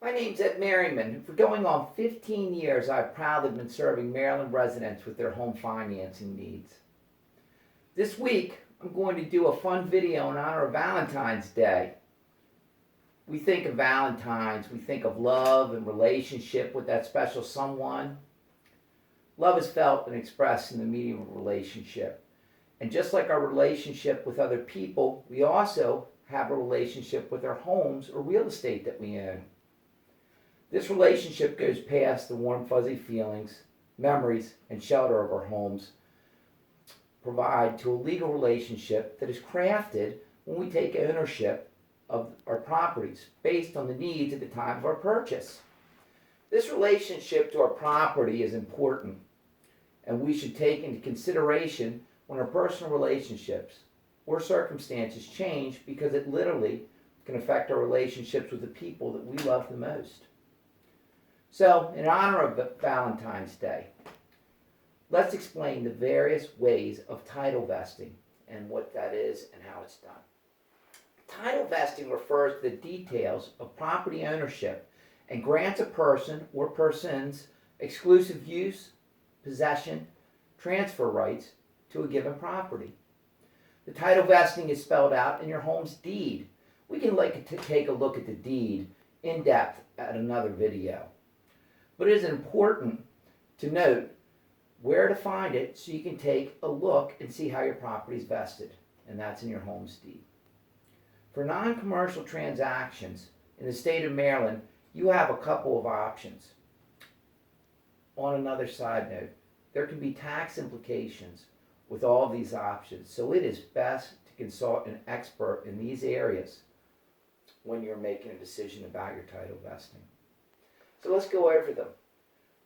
My name's Ed Merriman. For going on 15 years, I've proudly been serving Maryland residents with their home financing needs. This week, I'm going to do a fun video in honor of Valentine's Day. We think of Valentine's, we think of love and relationship with that special someone. Love is felt and expressed in the medium of relationship. And just like our relationship with other people, we also have a relationship with our homes or real estate that we own. This relationship goes past the warm, fuzzy feelings, memories, and shelter of our homes provide to a legal relationship that is crafted when we take ownership of our properties based on the needs at the time of our purchase. This relationship to our property is important, and we should take into consideration when our personal relationships or circumstances change, because it literally can affect our relationships with the people that we love the most. So, in honor of Valentine's Day, let's explain the various ways of title vesting and what that is and how it's done. Title vesting refers to the details of property ownership and grants a person or persons exclusive use, possession, transfer rights to a given property. The title vesting is spelled out in your home's deed. We can take a look at the deed in depth at another video. But it is important to note where to find it so you can take a look and see how your property is vested, and that's in your home's deed. For non-commercial transactions in the state of Maryland, you have a couple of options. On another side note, there can be tax implications with all of these options, so it is best to consult an expert in these areas when you're making a decision about your title vesting. So let's go over them.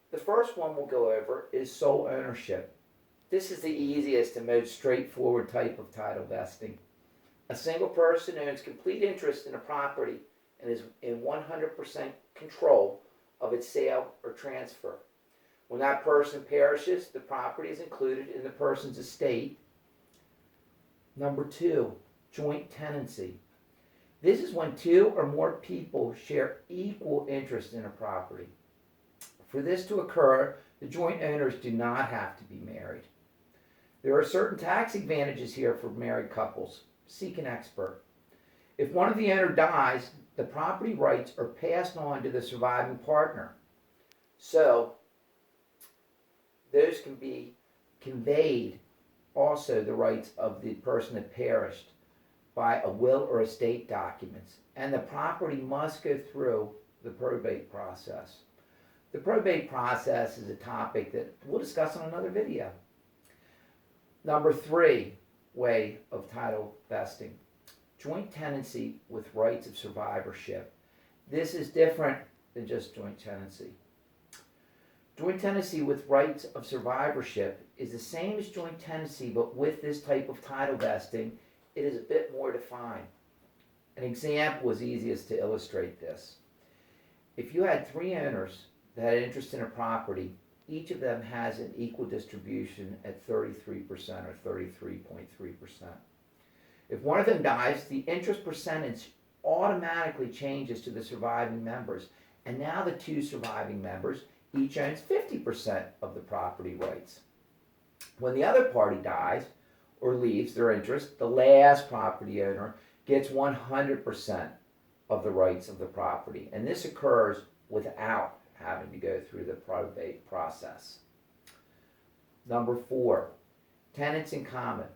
The first one we'll go over is sole ownership. This is the easiest and most straightforward type of title vesting. A single person owns complete interest in a property and is in 100% control of its sale or transfer. When that person perishes, the property is included in the person's estate. Number 2, joint tenancy. This is when 2 or more people share equal interest in a property. For this to occur, the joint owners do not have to be married. There are certain tax advantages here for married couples. Seek an expert. If one of the owners dies, the property rights are passed on to the surviving partner. So, those can be conveyed, also the rights of the person that perished, by a will or estate documents, and the property must go through the probate process. The probate process is a topic that we'll discuss on another video. Number 3 way of title vesting, joint tenancy with rights of survivorship. This is different than just joint tenancy. Joint tenancy with rights of survivorship is the same as joint tenancy, but with this type of title vesting, it is a bit more defined. An example is easiest to illustrate this. If you had 3 owners that had interest in a property, each of them has an equal distribution at 33% or 33.3%. If one of them dies, the interest percentage automatically changes to the surviving members, and now the 2 surviving members each owns 50% of the property rights. When the other party dies or leaves their interest, the last property owner gets 100% of the rights of the property, and this occurs without having to go through the probate process. Number 4, tenants in common.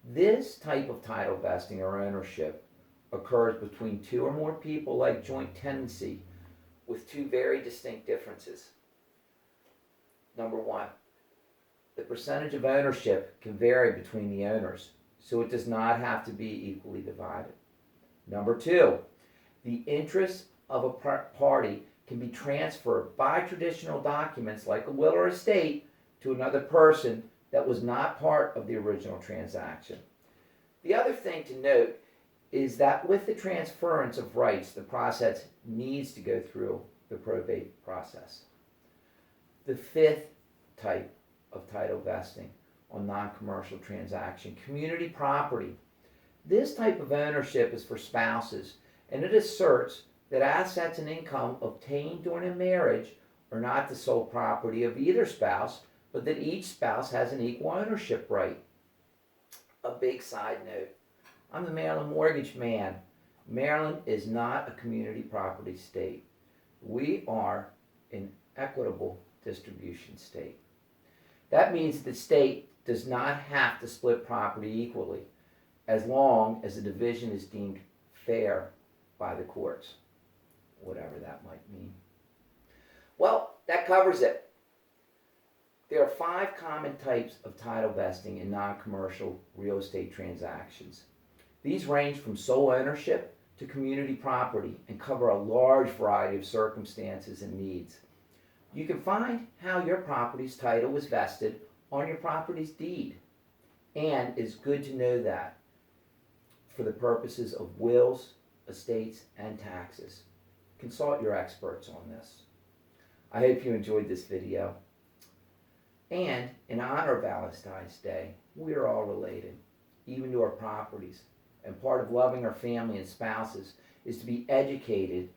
This type of title vesting or ownership occurs between 2 or more people, like joint tenancy, with 2 very distinct differences. Number 1, the percentage of ownership can vary between the owners, so it does not have to be equally divided. Number 2, the interest of a party can be transferred by traditional documents like a will or estate to another person that was not part of the original transaction. The other thing to note is that with the transference of rights, the process needs to go through the probate process. The 5th type of title vesting on non-commercial transaction, community property. This type of ownership is for spouses, and it asserts that assets and income obtained during a marriage are not the sole property of either spouse, but that each spouse has an equal ownership right. A big side note. I'm the Maryland mortgage man. Maryland is not a community property state. We are an equitable distribution state. That means the state does not have to split property equally as long as the division is deemed fair by the courts, whatever that might mean. Well, that covers it. There are 5 common types of title vesting in non-commercial real estate transactions. These range from sole ownership to community property and cover a large variety of circumstances and needs. You can find how your property's title was vested on your property's deed, and it's good to know that for the purposes of wills, estates, and taxes. Consult your experts on this. I hope you enjoyed this video. And in honor of Valentine's Day, we are all related, even to our properties. And part of loving our family and spouses is to be educated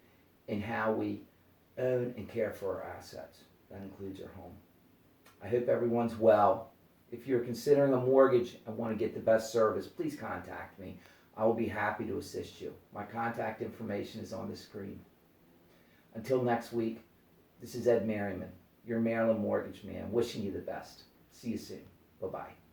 in how we own and care for our assets. That includes our home. I hope everyone's well. If you're considering a mortgage and want to get the best service, please contact me. I will be happy to assist you. My contact information is on the screen. Until next week, this is Ed Merriman, your Maryland mortgage man, wishing you the best. See you soon. Bye-bye.